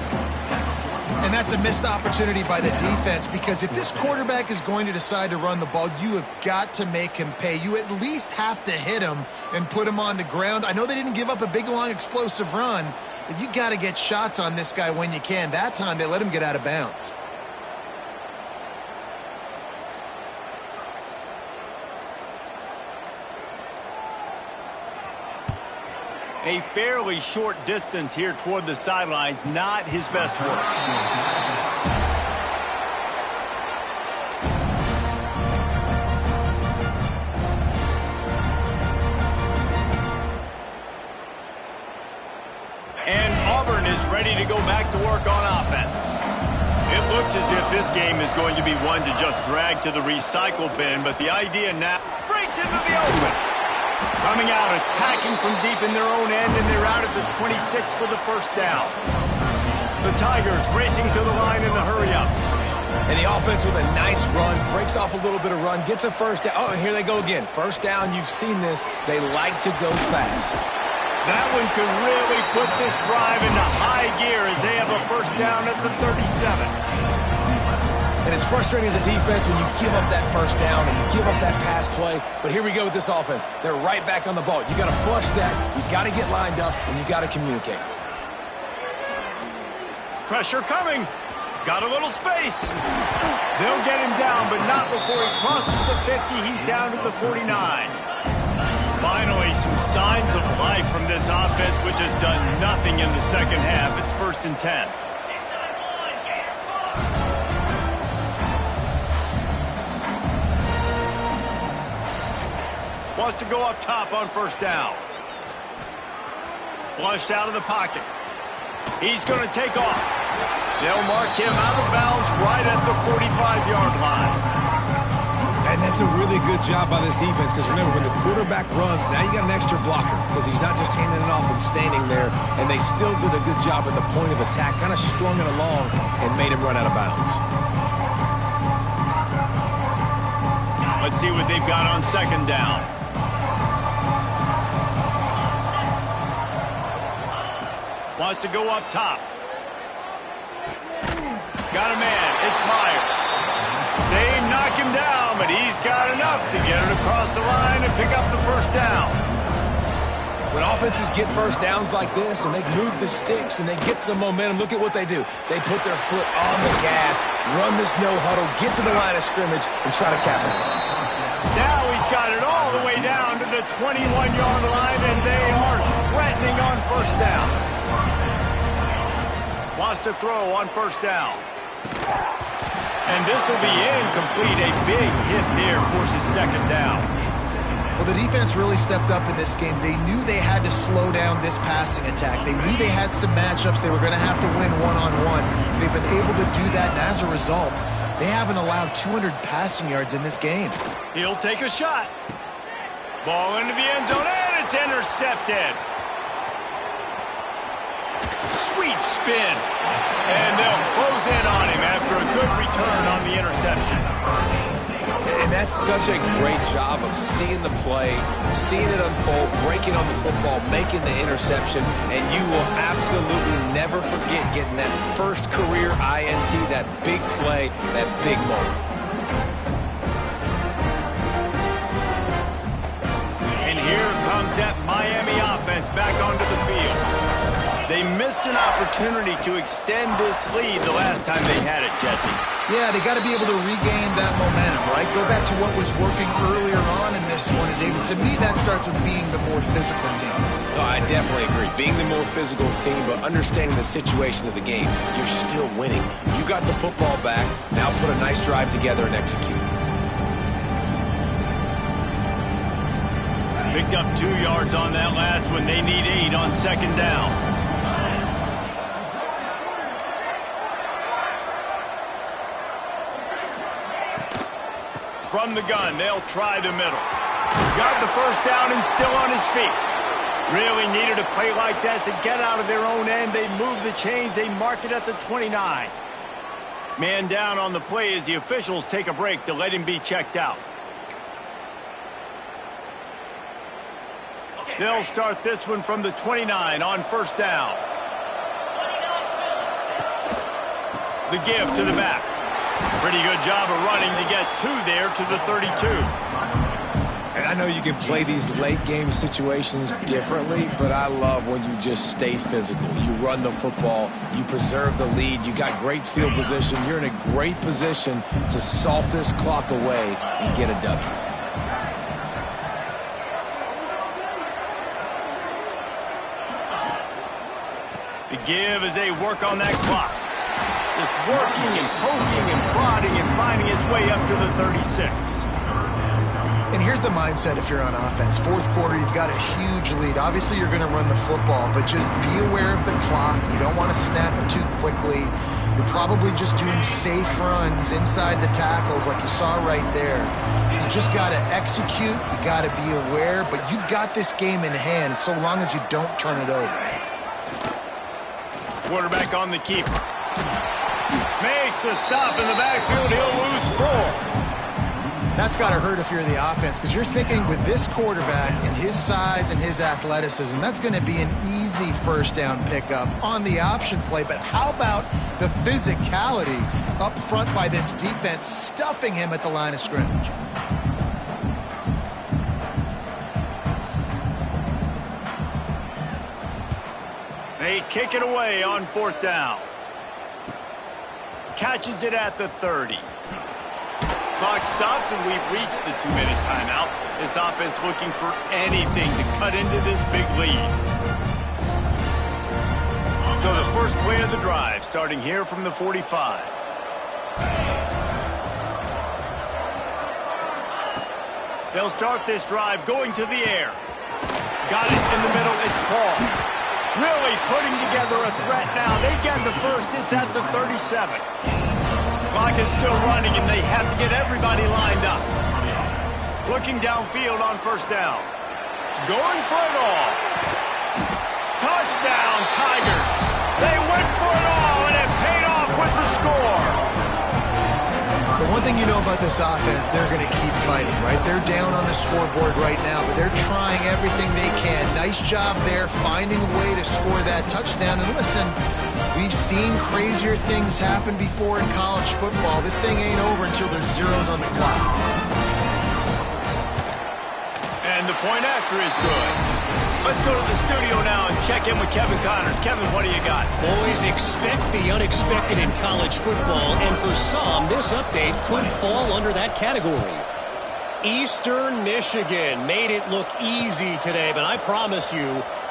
And that's a missed opportunity by the defense, because if this quarterback is going to decide to run the ball, you have got to make him pay. You at least have to hit him and put him on the ground. I know they didn't give up a big, long, explosive run, but you got to get shots on this guy when you can. That time, they let him get out of bounds. A fairly short distance here toward the sidelines, not his best work. And Auburn is ready to go back to work on offense. It looks as if this game is going to be one to just drag to the recycle bin, but the idea now breaks into the open. Coming out, attacking from deep in their own end, and they're out at the 26 for the first down. The Tigers racing to the line in a hurry-up. And the offense with a nice run, breaks off a little bit of run, gets a first down. Oh, and here they go again. First down, you've seen this. They like to go fast. That one could really put this drive into high gear as they have a first down at the 37. And it's frustrating as a defense when you give up that first down and you give up that pass play. But here we go with this offense. They're right back on the ball. You got to flush that. You got to get lined up, and you got to communicate. Pressure coming. Got a little space. They'll get him down, but not before he crosses the 50. He's down to the 49. Finally, some signs of life from this offense, which has done nothing in the second half. It's 1st and 10. Wants to go up top on first down. Flushed out of the pocket. He's going to take off. They'll mark him out of bounds right at the 45-yard line. And that's a really good job by this defense, because remember, when the quarterback runs, now you got an extra blocker, because he's not just handing it off and standing there, and they still did a good job at the point of attack, kind of strung it along and made him run out of bounds. Let's see what they've got on second down. Wants to go up top. Got a man. It's Myers. They knock him down, but he's got enough to get it across the line and pick up the first down. When offenses get first downs like this and they move the sticks and they get some momentum, look at what they do. They put their foot on the gas, run this no huddle, get to the line of scrimmage, and try to capitalize. Now he's got it all the way down to the 21-yard line, and they are threatening on first down. Wants to throw on first down. And this will be incomplete. A big hit there forces second down. Well, the defense really stepped up in this game. They knew they had to slow down this passing attack. They knew they had some matchups they were going to have to win one-on-one. They've been able to do that, and as a result, they haven't allowed 200 passing yards in this game. He'll take a shot. Ball into the end zone, and it's intercepted. Sweet spin. And they'll close in on him after a good return on the interception. And that's such a great job of seeing the play, seeing it unfold, breaking on the football, making the interception, and you will absolutely never forget getting that first career INT, that big play, that big moment. that Miami offense back onto the field. They missed an opportunity to extend this lead the last time they had it, Jesse. Yeah, they got to be able to regain that momentum, right? Go back to what was working earlier on in this one. And David, to me, that starts with being the more physical team. No, I definitely agree. Being the more physical team, but understanding the situation of the game. You're still winning. You got the football back. Now put a nice drive together and execute. Picked up 2 yards on that last one. They need 8 on second down. From the gun, they'll try the middle. Got the first down and still on his feet. Really needed a play like that to get out of their own end. They move the chains. They mark it at the 29. Man down on the play as the officials take a break to let him be checked out. They'll start this one from the 29 on first down. The give to the back. Pretty good job of running to get 2 there to the 32. And I know you can play these late game situations differently, but I love when you just stay physical. You run the football, you preserve the lead, you got great field position. You're in a great position to salt this clock away and get a W. The give as they work on that clock. Just working and poking and prodding and finding his way up to the 36. And here's the mindset if you're on offense. Fourth quarter, you've got a huge lead. Obviously, you're going to run the football, but just be aware of the clock. You don't want to snap it too quickly. You're probably just doing safe runs inside the tackles like you saw right there. You just got to execute. You got to be aware, but you've got this game in hand so long as you don't turn it over. Quarterback on the keeper. Makes a stop in the backfield. He'll lose 4. That's got to hurt if you're the offense, because you're thinking with this quarterback and his size and his athleticism, that's going to be an easy first down pickup on the option play. But how about the physicality up front by this defense, stuffing him at the line of scrimmage? They kick it away on fourth down. Catches it at the 30. Clock stops and we've reached the 2-minute timeout. This offense looking for anything to cut into this big lead. So the first play of the drive starting here from the 45. They'll start this drive going to the air. Got it in the middle. It's Paul. Really putting together a threat now. They get the first. It's at the 37. Clock is still running, and they have to get everybody lined up. Looking downfield on first down. Going for it all. Touchdown, Tigers. They went for it all, and it paid off with the score. The one thing you know about this offense, they're going to keep fighting, right? They're down on the scoreboard right now, but they're trying everything they can. Nice job there, finding a way to score that touchdown. And listen, we've seen crazier things happen before in college football. This thing ain't over until there's zeros on the clock. And the point after is good. Let's go to the studio now and check in with Kevin Connors. Kevin, what do you got? Boys, expect the unexpected in college football, and for some, this update could fall under that category. Eastern Michigan made it look easy today, but I promise you,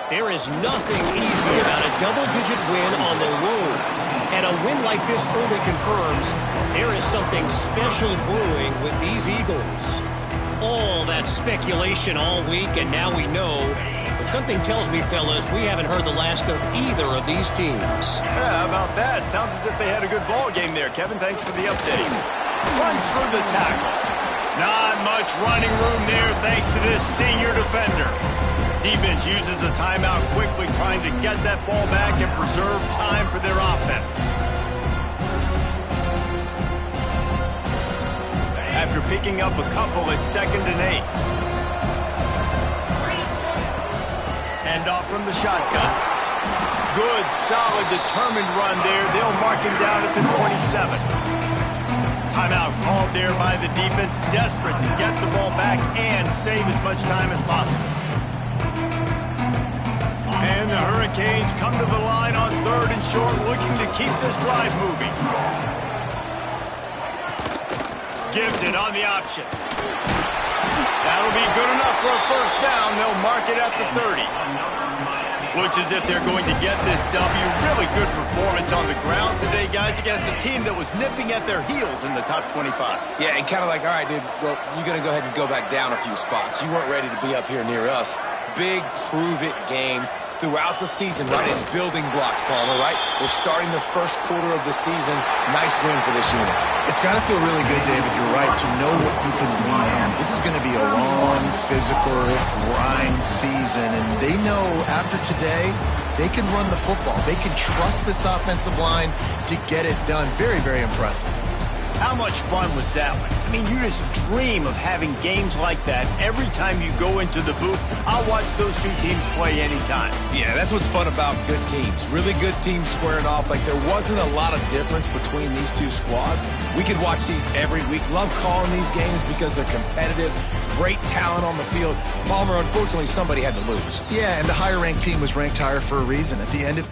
there is nothing easy about a double-digit win on the road. And a win like this only confirms there is something special brewing with these Eagles. All that speculation all week, and now we know. But something tells me, fellas, we haven't heard the last of either of these teams. Yeah, how about that? Sounds as if they had a good ball game there. Kevin, thanks for the update. Runs through the tackle. Not much running room there thanks to this senior defender. Defense uses a timeout quickly, trying to get that ball back and preserve time for their offense. After picking up a couple at 2nd and 8. Handoff from the shotgun. Good, solid, determined run there. They'll mark him down at the 27. Timeout called there by the defense, desperate to get the ball back and save as much time as possible. Hurricanes come to the line on 3rd and short, looking to keep this drive moving. Gives it on the option. That'll be good enough for a first down. They'll mark it at the 30. Looks as if they're going to get this W. Really good performance on the ground today, guys, against a team that was nipping at their heels in the top 25. Yeah, and kind of like, all right, dude, well, you're going to go ahead and go back down a few spots. You weren't ready to be up here near us. Big prove-it game throughout the season, right? It's building blocks, Palmer, right? We're starting the first quarter of the season. Nice win for this unit. It's got to feel really good, David. You're right, to know what you can lean on. This is going to be a long, physical, grind season, and they know after today, they can run the football. They can trust this offensive line to get it done. Very, very impressive. How much fun was that one? I mean, you just dream of having games like that every time you go into the booth. I'll watch those two teams play anytime. Yeah, that's what's fun about good teams. Really good teams squaring off. Like, there wasn't a lot of difference between these two squads. We could watch these every week. Love calling these games because they're competitive. Great talent on the field. Palmer, unfortunately, somebody had to lose. Yeah, and the higher-ranked team was ranked higher for a reason. At the end of